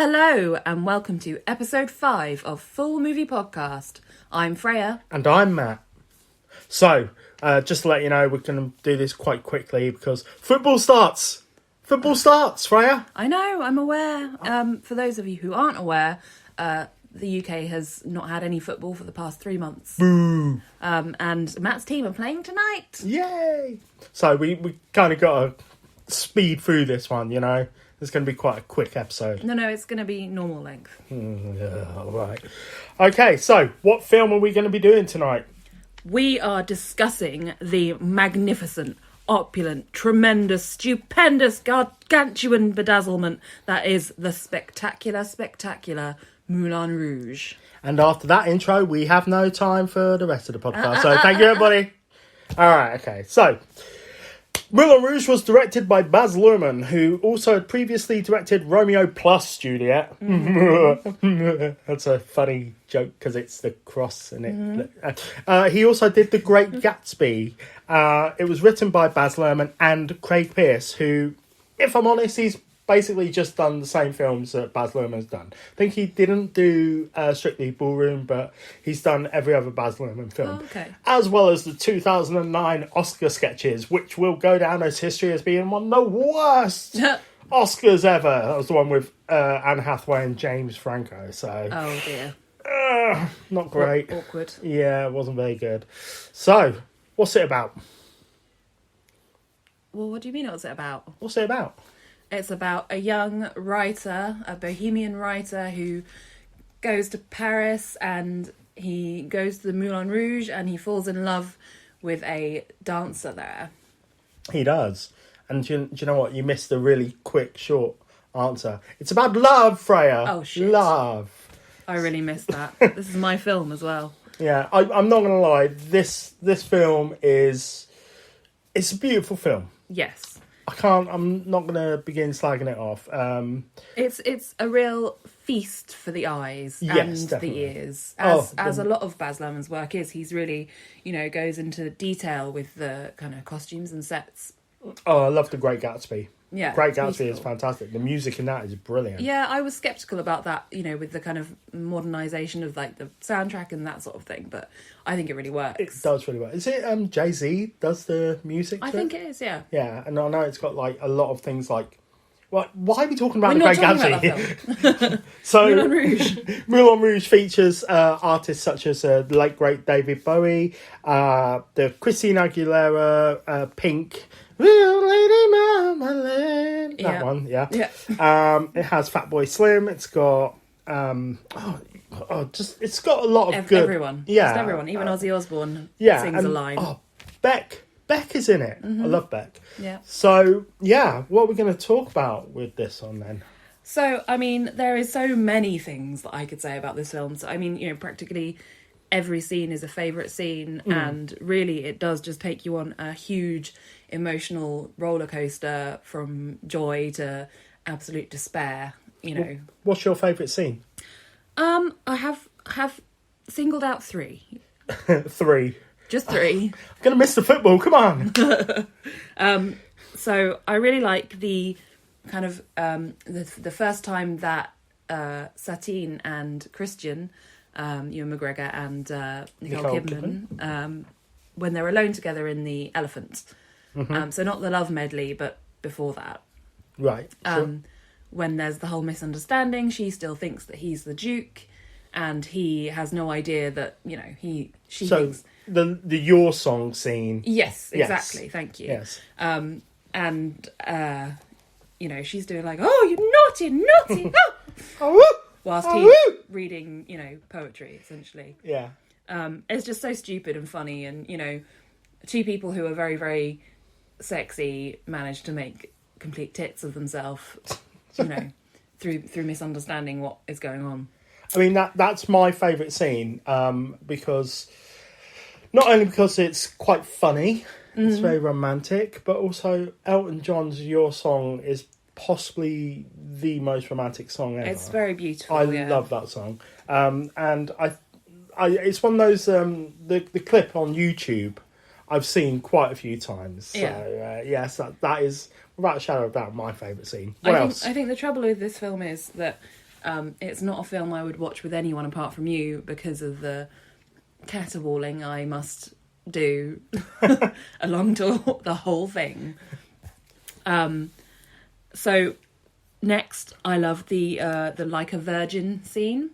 Hello and welcome to episode 5 of Full Movie Podcast. I'm Freya. And I'm Matt. So, just to let you know, we're going to do this quite quickly because football starts! Football starts, Freya! I know, I'm aware. For those of you who aren't aware, the UK has not had any football for the past 3 months. Boo! And Matt's team are playing tonight. Yay! So we kind of got to speed through this one, you know? It's going to be quite a quick episode. No, it's going to be normal length. All right. Okay, so what film are we going to be doing tonight? We are discussing the magnificent, opulent, tremendous, stupendous, gargantuan bedazzlement that is the spectacular Moulin Rouge. And after that intro, we have no time for the rest of the podcast. So thank you, everybody. All right, okay. So, Moulin Rouge was directed by Baz Luhrmann, who also had previously directed Romeo plus Juliet. That's a funny joke because it's the cross in it. He also did The Great Gatsby. It was written by Baz Luhrmann and Craig Pearce, who, if I'm honest, he's basically just done the same films that Baz Luhrmann's done. I think he didn't do Strictly Ballroom, but he's done every other Baz Luhrmann film. Oh, okay. As well as the 2009 Oscar sketches, which will go down as history as being one of the worst Oscars ever. That was the one with Anne Hathaway and James Franco. So, Oh dear. not great. Awkward. Yeah, it wasn't very good. So, what's it about? Well, what do you mean what's it about? What's it about? It's about a young writer, a bohemian writer who goes to Paris and he goes to the Moulin Rouge and he falls in love with a dancer there. He does. And do you know what? You missed a really quick, short answer. It's about love, Freya. Oh, shit. Love. I really missed that. This is my film as well. Yeah, I'm not going to lie. This film is... It's a beautiful film. Yes. I'm not going to begin slagging it off. It's a real feast for the eyes Yes, and definitely. the ears. Oh, As a lot of Baz Luhrmann's work is. He's really, goes into detail with the kind of costumes and sets. Oh, I love The Great Gatsby. Yeah. Great it's Gatsby is beautiful. fantastic. The music in that is brilliant. Yeah, I was sceptical about that, with the kind of modernisation of like the soundtrack and that sort of thing, but I think it really works. It does really well. Is it Jay-Z does the music to I think it is, yeah. Yeah, and I know it's got like a lot of things like... What? Why are we talking about We're The not Great talking Gatsby? about that film. So, Moulin Rouge. Moulin Rouge features artists such as the late great David Bowie, the Christina Aguilera, Pink, Little Lady Marmalade. That one, yeah. It has Fatboy Slim. It's got it's got a lot of good. Everyone, yeah, just everyone. Even Ozzy Osbourne sings a line. Oh, Beck is in it. I love Beck. Yeah. So yeah, what are we going to talk about with this one then? So, I mean, there is so many things that I could say about this film. So, I mean, practically every scene is a favourite scene. And really, it does just take you on a huge emotional roller coaster from joy to absolute despair, What's your favourite scene? I have singled out 3. 3. Just 3. I'm going to miss the football, come on! So, I really like the kind of the first time that Satine and Christian, Ewan McGregor and Nicole Kidman, when they're alone together in the elephant. So not the love medley, but before that. Right. Sure. When there's the whole misunderstanding, she still thinks that he's the Duke, and he has no idea that she thinks the Your Song scene. Yes, exactly. Yes. Thank you. Yes. She's doing like, oh, you naughty, Oh, whilst he's reading, poetry, essentially. Yeah. It's just so stupid and funny, and, two people who are very, very sexy manage to make complete tits of themselves, through misunderstanding what is going on. I mean, that's my favourite scene, because not only because it's quite funny, it's very romantic, but also Elton John's Your Song is possibly the most romantic song ever. It's very beautiful. I love that song. And I it's one of those, the clip on YouTube I've seen quite a few times. So, yes, that is, without a shadow of doubt, my favourite scene. What else? I think the trouble with this film is that It's not a film I would watch with anyone apart from you because of the caterwauling I must do along to the whole thing. So next, I love the like a virgin scene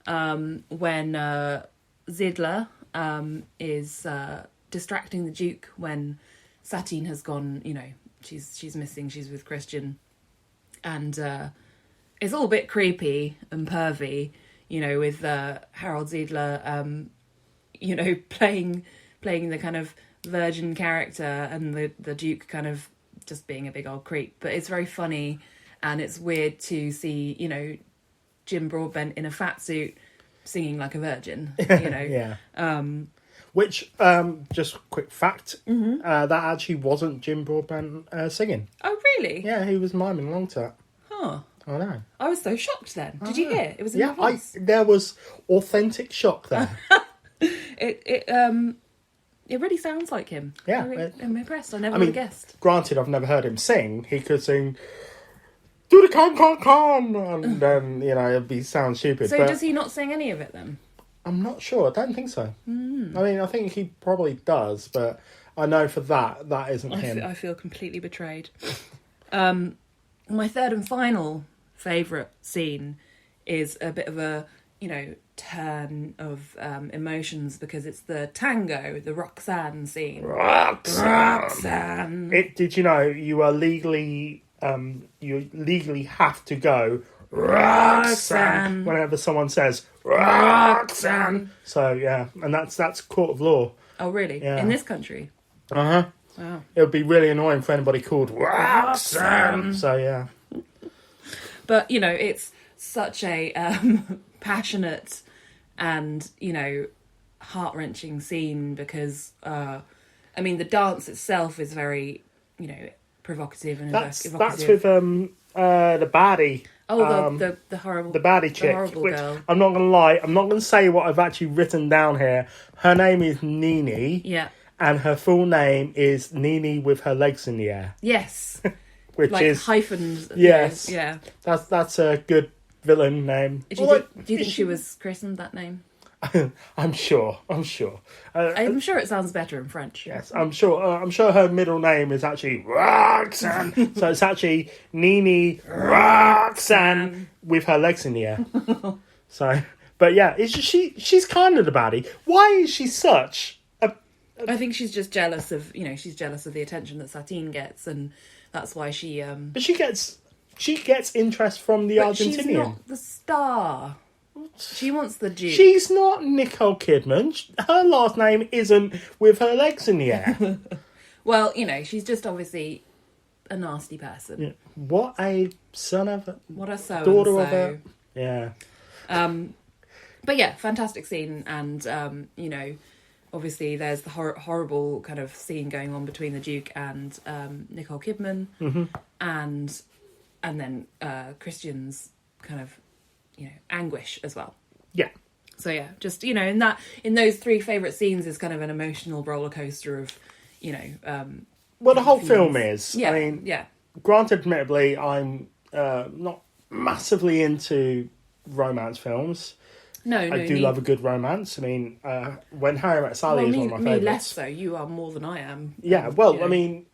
when Zidler is distracting the Duke when Satine has gone. You know, she's missing. She's with Christian, and it's all a bit creepy and pervy. You know, with Harold Zidler, you know, playing the kind of virgin character, and the Duke kind of just being a big old creep. But it's very funny, and it's weird to see, you know, Jim Broadbent in a fat suit singing like a virgin, you know. Yeah. Which, just quick fact, that actually wasn't Jim Broadbent singing. Oh, really? Yeah, he was miming along to that. Huh. I know. I was so shocked then. Did you hear? It was in your voice. There was authentic shock there. It really sounds like him. Yeah. I'm impressed. I never would have guessed. Granted, I've never heard him sing. He could sing, do the con, and then, you know, it'd sound stupid. So but does he not sing any of it then? I'm not sure. I don't think so. I mean, I think he probably does, but I know for that isn't him. I feel completely betrayed. My third and final favourite scene is a bit of a, you know, turn of emotions because it's the tango, the Roxanne scene. Roxanne. Did you know you are legally you legally have to go Roxanne whenever someone says Roxanne. So yeah, and that's court of law. Oh really? Yeah. In this country? Wow. It would be really annoying for anybody called Roxanne. So yeah. But you know, it's such a passionate and, you know, heart-wrenching scene because I mean the dance itself is very, you know, provocative and evocative. That's with the baddie. Oh, the horrible, the baddie chick. The horrible girl. I'm not gonna lie. I'm not gonna say what I've actually written down here. Her name is Nini. Yeah. And her full name is Nini with her legs in the air. Yes. Which like is hyphens. Yes. Yeah. That's a good villain name. Do you think she was christened that name? I'm sure. I'm sure it sounds better in French. Yes, I'm sure her middle name is actually Roxanne. So it's actually Nini Roxanne with her legs in the air. So, but yeah, she's kind of the baddie. Why is she such a... I think she's just jealous of, you know, the attention that Satine gets, and that's why she... But she gets interest from the Argentinian. She's not the star. She wants the Duke. She's not Nicole Kidman. Her last name isn't with her legs in the air. Well, you know, she's just obviously a nasty person. Yeah. What a son of a... What a so daughter of a... Yeah. But yeah, fantastic scene. And, you know, obviously there's the horrible kind of scene going on between the Duke and Nicole Kidman. Mm-hmm. And then Christian's kind of, you know, anguish as well. Yeah. So yeah, just, you know, in those three favourite scenes is kind of an emotional roller coaster of, you know... well, the whole film is. Yeah, I mean, yeah. Granted, admittedly, I'm not massively into romance films. No, I do love a good romance. I mean, When Harry Met Sally is one of my favourites. Me less so. You are more than I am. Yeah, well, you know. I mean,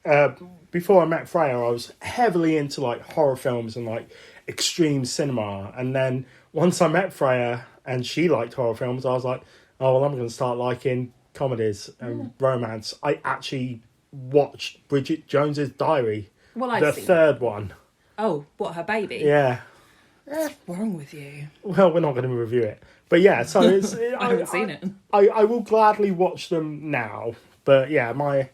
before I met Freya, I was heavily into, like, horror films and, like, extreme cinema. And then once I met Freya and she liked horror films, I was like, oh, well, I'm going to start liking comedies and romance. I actually watched Bridget Jones's Diary. Well, the third one. Oh, what, her baby? Yeah. What's wrong with you? Well, we're not going to review it. But yeah, so it's... I haven't seen it. I will gladly watch them now. But yeah, my...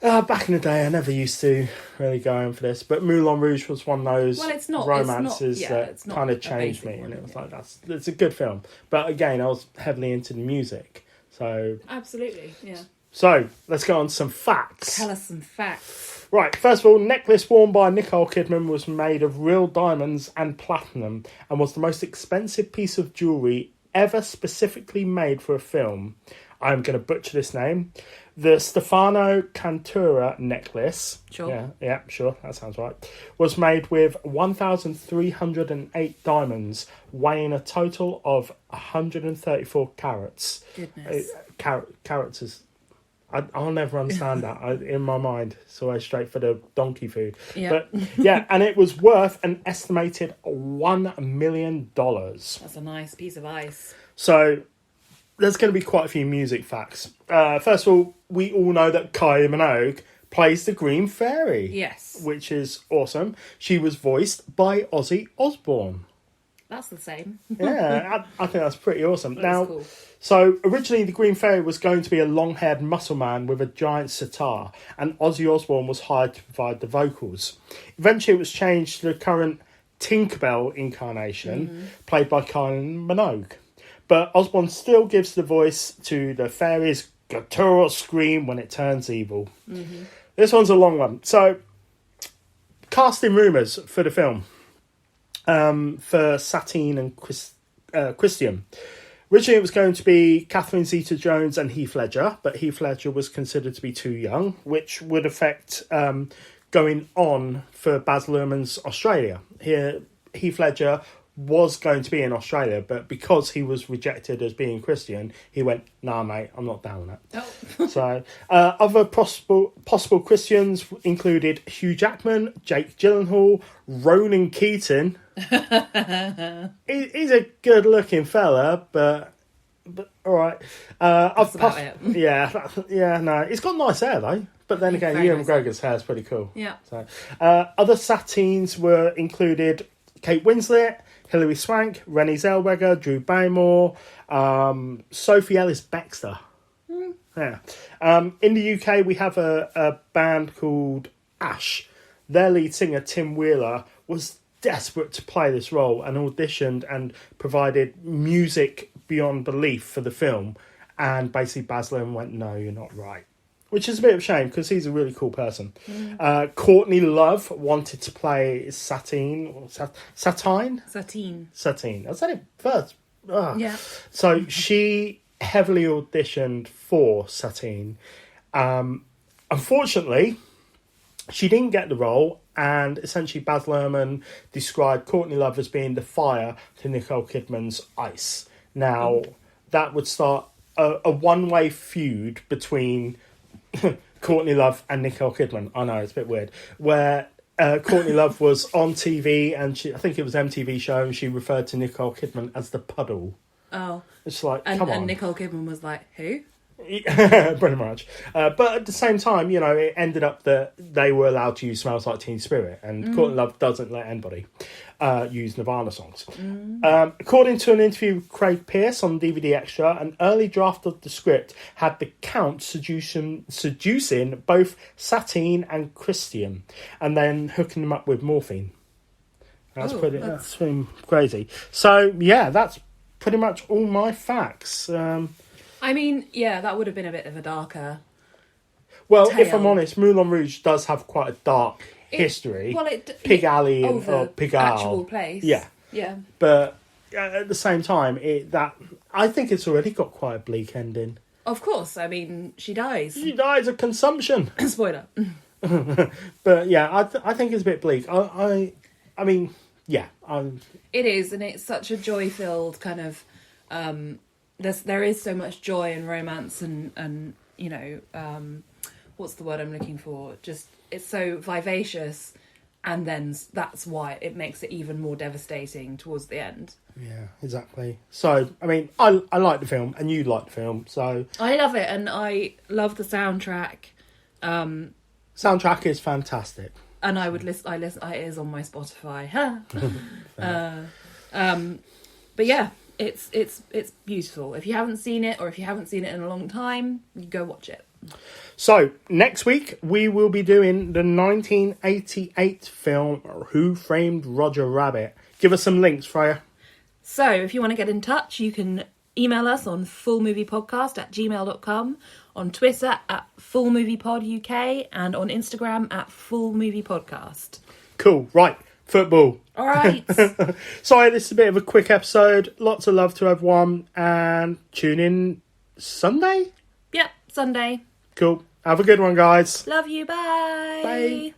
back in the day, I never used to really go in for this. But Moulin Rouge was one of those romances that kind of changed me. And it was like, it's a good film. But again, I was heavily into the music. So... Absolutely, yeah. So, let's go on to some facts. Tell us some facts. Right, first of all, necklace worn by Nicole Kidman was made of real diamonds and platinum and was the most expensive piece of jewellery ever specifically made for a film. I'm going to butcher this name. The Stefano Cantura necklace, Sure. yeah, sure, that sounds right, was made with 1,308 diamonds, weighing a total of 134 carats. Goodness. Carats is... I'll never understand that. In my mind, it's always straight for the donkey food. Yeah. But yeah, and it was worth an estimated $1 million. That's a nice piece of ice. So there's going to be quite a few music facts. First of all, we all know that Kylie Minogue plays the Green Fairy. Yes. Which is awesome. She was voiced by Ozzy Osbourne. That's the same. Yeah, I think that's pretty awesome. That's cool. So originally the Green Fairy was going to be a long-haired muscle man with a giant sitar, and Ozzy Osbourne was hired to provide the vocals. Eventually it was changed to the current Tinkerbell incarnation, played by Kylie Minogue. But Osbourne still gives the voice to the fairy's guttural scream when it turns evil. Mm-hmm. This one's a long one. So, casting rumours for the film. For Satine and Christian. Originally it was going to be Catherine Zeta-Jones and Heath Ledger, but Heath Ledger was considered to be too young, which would affect going on for Baz Luhrmann's Australia. Here, Heath Ledger was going to be in Australia, but because he was rejected as being Christian, he went, "Nah, mate, I'm not down with that." Oh. So, other possible Christians included Hugh Jackman, Jake Gyllenhaal, Ronan Keating. He's a good-looking fella, but all right. That's about it. Yeah, no, he's got nice hair though. But then again, Ewan McGregor's hair is pretty cool. Yeah. So, other Satines were included Kate Winslet, Hilary Swank, Renée Zellweger, Drew Barrymore, Sophie Ellis-Bextor. Yeah. In the UK, we have a band called Ash. Their lead singer, Tim Wheeler, was desperate to play this role and auditioned and provided music beyond belief for the film. And basically Baz Luhrmann went, "No, you're not right." Which is a bit of a shame because he's a really cool person. Courtney Love wanted to play Satine. Satine. I said it first. Ugh. Yeah. So she heavily auditioned for Satine. Unfortunately, she didn't get the role, and essentially Baz Luhrmann described Courtney Love as being the fire to Nicole Kidman's ice. Now, that would start a one-way feud between Courtney Love and Nicole Kidman. I know, it's a bit weird. Where Courtney Love was on TV, and I think it was MTV show, and she referred to Nicole Kidman as the puddle. Oh. It's like, come on. And Nicole Kidman was like, who? Pretty much. But at the same time, you know, it ended up that they were allowed to use Smells Like Teen Spirit, and Courtney Love doesn't let anybody use Nirvana songs. According to an interview with Craig Pearce on DVD Extra, an early draft of the script had the Count seducing both Satine and Christian, and then hooking them up with morphine. That's pretty crazy. So, yeah, that's pretty much all my facts. I mean, yeah, that would have been a bit of a darker Well, tale. if I'm honest, Moulin Rouge does have quite a dark history. Pig Alley and Pig Alley. Actual place. Yeah. Yeah. But at the same time, I think it's already got quite a bleak ending. Of course. I mean, she dies. She dies of consumption. Spoiler. But yeah, I think it's a bit bleak. I mean, yeah. It is, and it's such a joy-filled kind of... there is so much joy and romance and you know, what's the word I'm looking for? Just, it's so vivacious, and then that's why it makes it even more devastating towards the end. Yeah, exactly. So, I mean, I like the film, and you like the film, so... I love it, and I love the soundtrack. Soundtrack is fantastic. And I would listen. It is on my Spotify. But yeah, it's beautiful. If you haven't seen it, or if you haven't seen it in a long time, you go watch it. So, next week, we will be doing the 1988 film Who Framed Roger Rabbit. Give us some links, Freya. So, if you want to get in touch, you can email us on fullmoviepodcast@gmail.com, on Twitter @fullmoviepoduk, and on Instagram @fullmoviepodcast. Cool. Right. Football. All right. Sorry, this is a bit of a quick episode. Lots of love to everyone, and tune in Sunday? Yep, Sunday. Cool. Have a good one, guys. Love you. Bye. Bye.